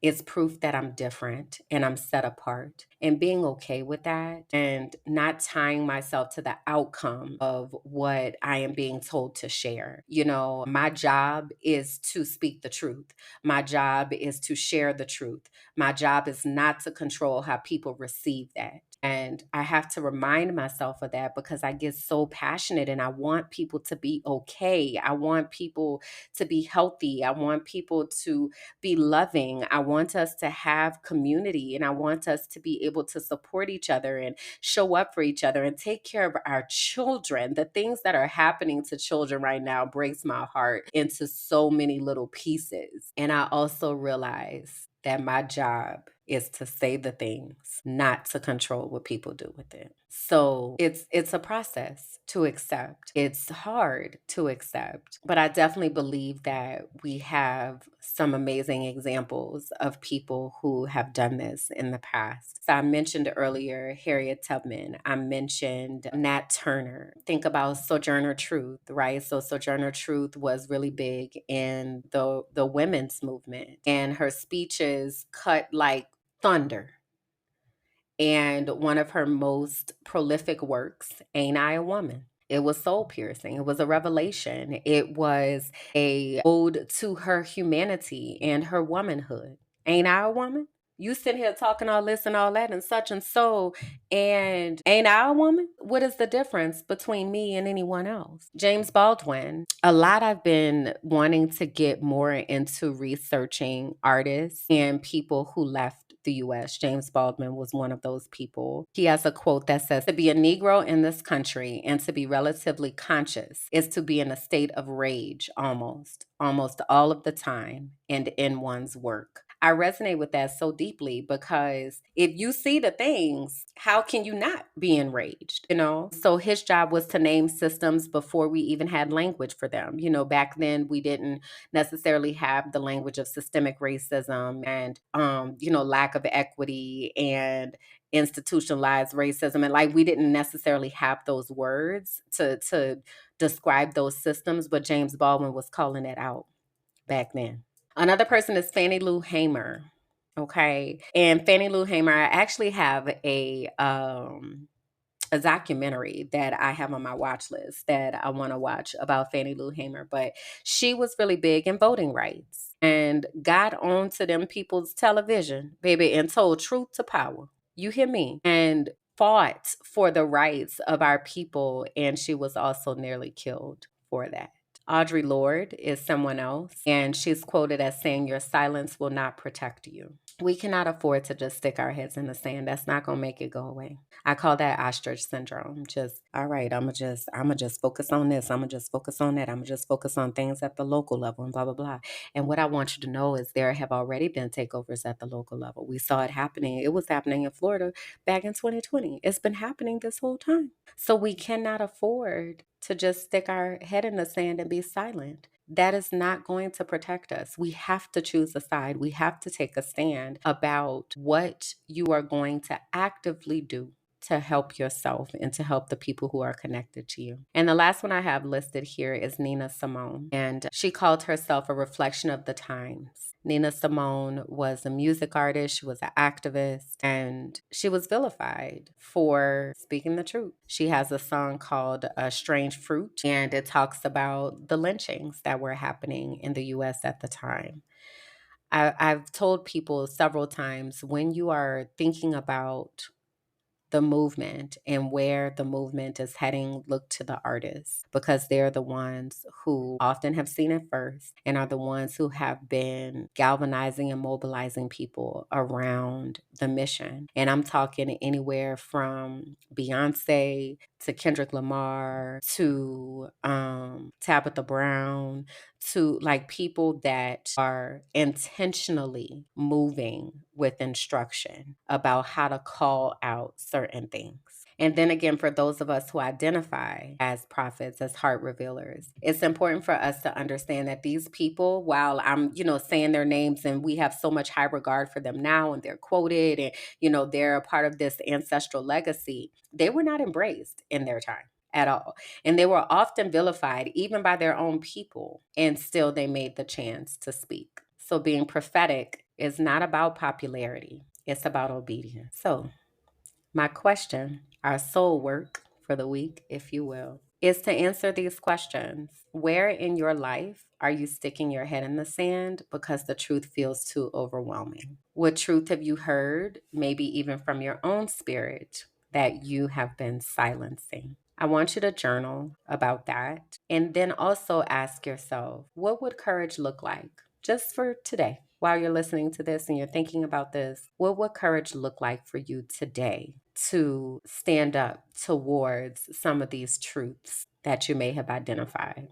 It's proof that I'm different and I'm set apart. And being okay with that and not tying myself to the outcome of what I am being told to share. My job is to speak the truth. My job is to share the truth. My job is not to control how people receive that. And I have to remind myself of that because I get so passionate and I want people to be okay. I want people to be healthy. I want people to be loving. I want us to have community and I want us to be able to support each other and show up for each other and take care of our children. The things that are happening to children right now breaks my heart into so many little pieces. And I also realize that my job is to say the things, not to control what people do with it. So it's a process to accept. It's hard to accept, but I definitely believe that we have some amazing examples of people who have done this in the past. So I mentioned earlier Harriet Tubman. I mentioned Nat Turner. Think about Sojourner Truth, right? So Sojourner Truth was really big in the women's movement, and her speeches cut like thunder. And one of her most prolific works, Ain't I a Woman? It was soul piercing. It was a revelation. It was a ode to her humanity and her womanhood. Ain't I a woman? You sitting here talking all this and all that and such and so, and ain't I a woman? What is the difference between me and anyone else? James Baldwin. A lot I've been wanting to get more into researching artists and people who left the US. James Baldwin was one of those people. He has a quote that says, to be a Negro in this country and to be relatively conscious is to be in a state of rage almost all of the time and in one's work. I resonate with that so deeply because if you see the things, how can you not be enraged? So his job was to name systems before we even had language for them. Back then we didn't necessarily have the language of systemic racism and, lack of equity and institutionalized racism. And like, we didn't necessarily have those words to describe those systems, but James Baldwin was calling it out back then. Another person is Fannie Lou Hamer. Okay. And Fannie Lou Hamer, I actually have a documentary that I have on my watch list that I want to watch about Fannie Lou Hamer. But she was really big in voting rights and got onto them people's television, baby, and told truth to power. You hear me? And fought for the rights of our people. And she was also nearly killed for that. Audre Lorde is someone else, and she's quoted as saying, "Your silence will not protect you." We cannot afford to just stick our heads in the sand. That's not going to make it go away. I call that ostrich syndrome. Just, all right, I'm gonna just focus on this. I'm gonna just focus on that. I'm gonna just focus on things at the local level and blah, blah, blah. And what I want you to know is there have already been takeovers at the local level. We saw it happening. It was happening in Florida back in 2020. It's been happening this whole time. So we cannot afford to just stick our head in the sand and be silent. That is not going to protect us. We have to choose a side. We have to take a stand about what you are going to actively do to help yourself and to help the people who are connected to you. And the last one I have listed here is Nina Simone. And she called herself a reflection of the times. Nina Simone was a music artist, she was an activist, and she was vilified for speaking the truth. She has a song called Strange Fruit, and it talks about the lynchings that were happening in the US at the time. I've told people several times, when you are thinking about the movement and where the movement is heading, look to the artists because they're the ones who often have seen it first and are the ones who have been galvanizing and mobilizing people around the mission. And I'm talking anywhere from Beyonce to Kendrick Lamar to Tabitha Brown, to like people that are intentionally moving with instruction about how to call out certain things. And then again, for those of us who identify as prophets, as heart revealers, it's important for us to understand that these people, while I'm, saying their names and we have so much high regard for them now and they're quoted and, they're a part of this ancestral legacy, they were not embraced in their time at all. And they were often vilified even by their own people, and still they made the chance to speak. So being prophetic is not about popularity, it's about obedience. So my question, our soul work for the week, if you will, is to answer these questions. Where in your life are you sticking your head in the sand because the truth feels too overwhelming? What truth have you heard, maybe even from your own spirit, that you have been silencing? I want you to journal about that and then also ask yourself, what would courage look like just for today? While you're listening to this and you're thinking about this, what would courage look like for you today to stand up towards some of these truths that you may have identified?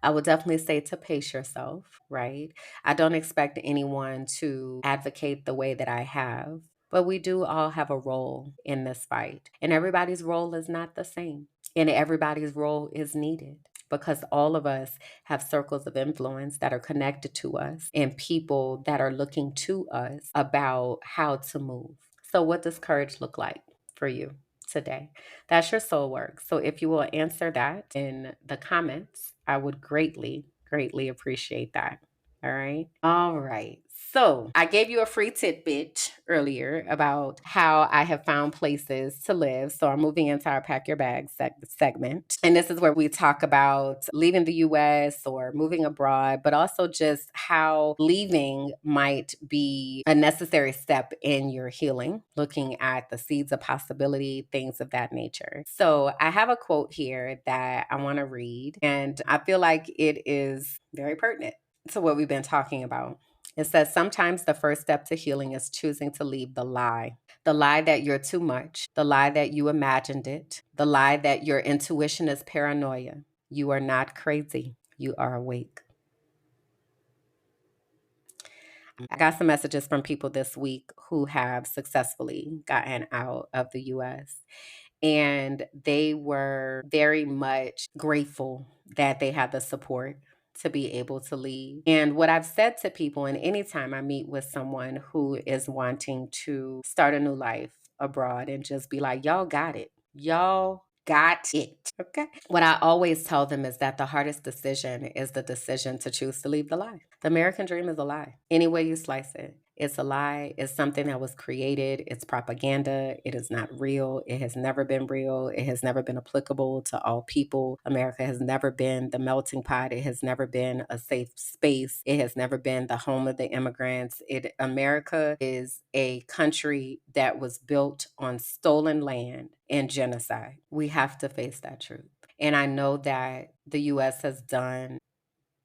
I would definitely say to pace yourself, right? I don't expect anyone to advocate the way that I have, but we do all have a role in this fight. And everybody's role is not the same. And everybody's role is needed because all of us have circles of influence that are connected to us and people that are looking to us about how to move. So, what does courage look like for you today? That's your soul work. So if you will answer that in the comments, I would greatly, greatly appreciate that. All right. All right. So I gave you a free tidbit earlier about how I have found places to live. So I'm moving into our Pack Your Bags segment. And this is where we talk about leaving the US or moving abroad, but also just how leaving might be a necessary step in your healing, looking at the seeds of possibility, things of that nature. So I have a quote here that I want to read, and I feel like it is very pertinent to what we've been talking about. It says, sometimes the first step to healing is choosing to leave the lie that you're too much, the lie that you imagined it, the lie that your intuition is paranoia. You are not crazy. You are awake. I got some messages from people this week who have successfully gotten out of the US, and they were very much grateful that they had the support to be able to leave. And what I've said to people, and anytime I meet with someone who is wanting to start a new life abroad and just be like, y'all got it. Y'all got it. Okay. What I always tell them is that the hardest decision is the decision to choose to leave the lie. The American dream is a lie. Any way you slice it, it's a lie. It's something that was created. It's propaganda. It is not real. It has never been real. It has never been applicable to all people. America has never been the melting pot. It has never been a safe space. It has never been the home of the immigrants. America is a country that was built on stolen land and genocide. We have to face that truth. And I know that the US has done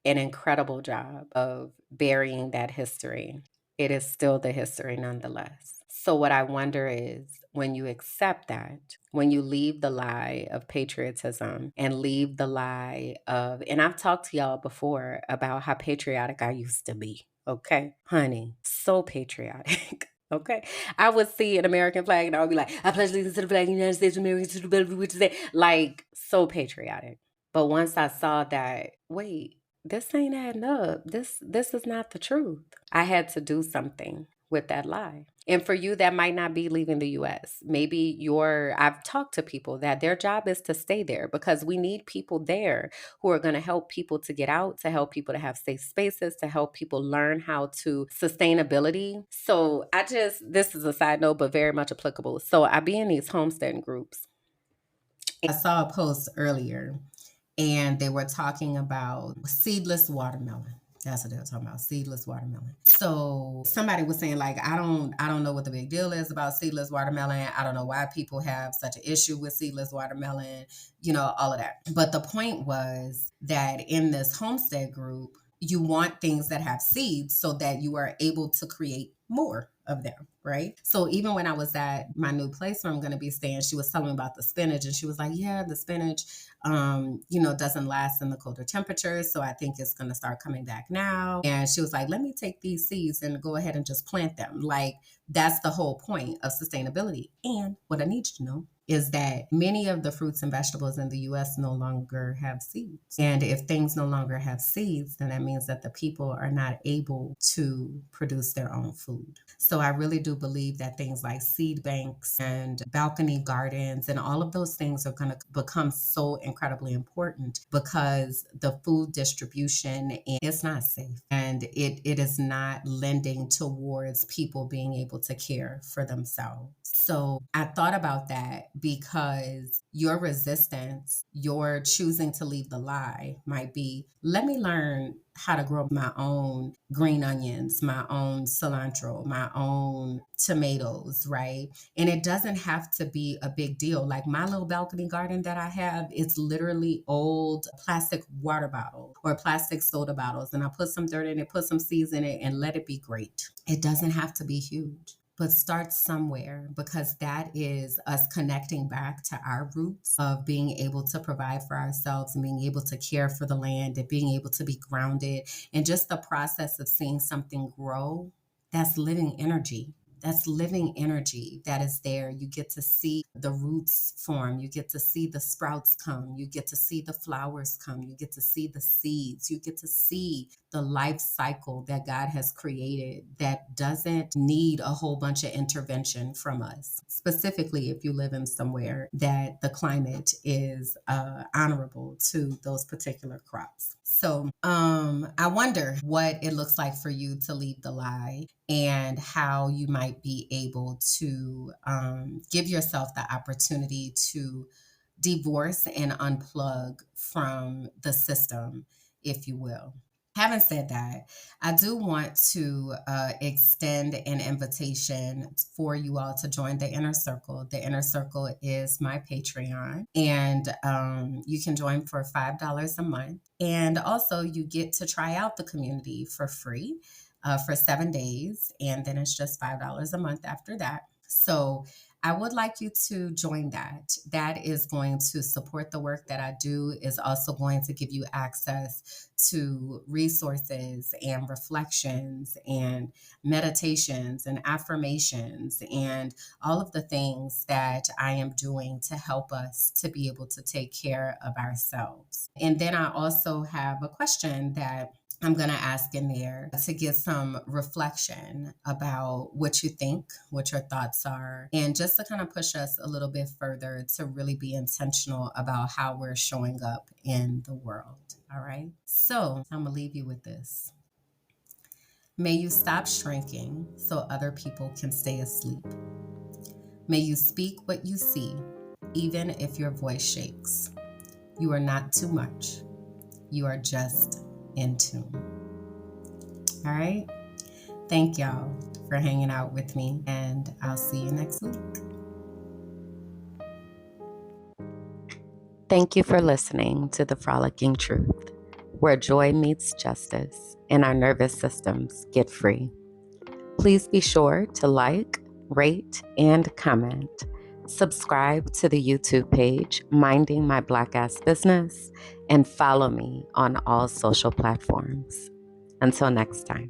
an incredible job of burying that history. It is still the history nonetheless. So, what I wonder is when you accept that, when you leave the lie of patriotism and leave the lie of, and I've talked to y'all before about how patriotic I used to be. Okay, honey, so patriotic. Okay. I would see an American flag and I would be like, I pledge allegiance to the flag of the United States of America, to the republic which is like so patriotic. But once I saw that, wait, this ain't adding up. This is not the truth. I had to do something with that lie. And for you that might not be leaving the US. Maybe I've talked to people that their job is to stay there because we need people there who are going to help people to get out, to help people to have safe spaces, to help people learn how to sustainability. So this is a side note, but very much applicable. So I be in these homesteading groups. I saw a post earlier and they were talking about seedless watermelon. That's what they were talking about, seedless watermelon. So somebody was saying like, I don't know what the big deal is about seedless watermelon. I don't know why people have such an issue with seedless watermelon, all of that. But the point was that in this homestead group, you want things that have seeds so that you are able to create more of them, right? So even when I was at my new place where I'm going to be staying, she was telling me about the spinach and she was like, yeah, the spinach, doesn't last in the colder temperatures. So I think it's going to start coming back now. And she was like, let me take these seeds and go ahead and just plant them. Like that's the whole point of sustainability. And what I need you to know is that many of the fruits and vegetables in the US no longer have seeds. And if things no longer have seeds, then that means that the people are not able to produce their own food. So I really do believe that things like seed banks and balcony gardens and all of those things are going to become so incredibly important because the food distribution is not safe and it is not lending towards people being able to care for themselves. So I thought about that because your resistance, your choosing to leave the lie might be, let me learn how to grow my own green onions, my own cilantro, my own tomatoes, right? And it doesn't have to be a big deal. Like my little balcony garden that I have, it's literally old plastic water bottle or plastic soda bottles. And I put some dirt in it, put some seeds in it, and let it be great. It doesn't have to be huge. But start somewhere because that is us connecting back to our roots of being able to provide for ourselves and being able to care for the land and being able to be grounded. And just the process of seeing something grow, that's living energy. That's living energy that is there. You get to see the roots form. You get to see the sprouts come. You get to see the flowers come. You get to see the seeds. You get to see the life cycle that God has created that doesn't need a whole bunch of intervention from us. Specifically, if you live in somewhere that the climate is honorable to those particular crops. So I wonder what it looks like for you to leave the lie and how you might be able to give yourself the opportunity to divorce and unplug from the system, if you will. Having said that, I do want to extend an invitation for you all to join the Inner Circle. The Inner Circle is my Patreon, and you can join for $5 a month. And also, you get to try out the community for free for 7 days, and then it's just $5 a month after that. So I would like you to join that. That is going to support the work that I do, is also going to give you access to resources and reflections and meditations and affirmations and all of the things that I am doing to help us to be able to take care of ourselves. And then I also have a question that I'm going to ask in there to get some reflection about what you think, what your thoughts are, and just to kind of push us a little bit further to really be intentional about how we're showing up in the world. All right. So I'm going to leave you with this. May you stop shrinking so other people can stay asleep. May you speak what you see, even if your voice shakes. You are not too much. You are just in tune. All right. Thank y'all for hanging out with me, and I'll see you next week.
Thank you for listening to The Frolicking Truth, where joy meets justice and our nervous systems get free. Please be sure to like, rate, and comment. Subscribe to the YouTube page, Minding My Black Ass Business, and follow me on all social platforms. Until next time.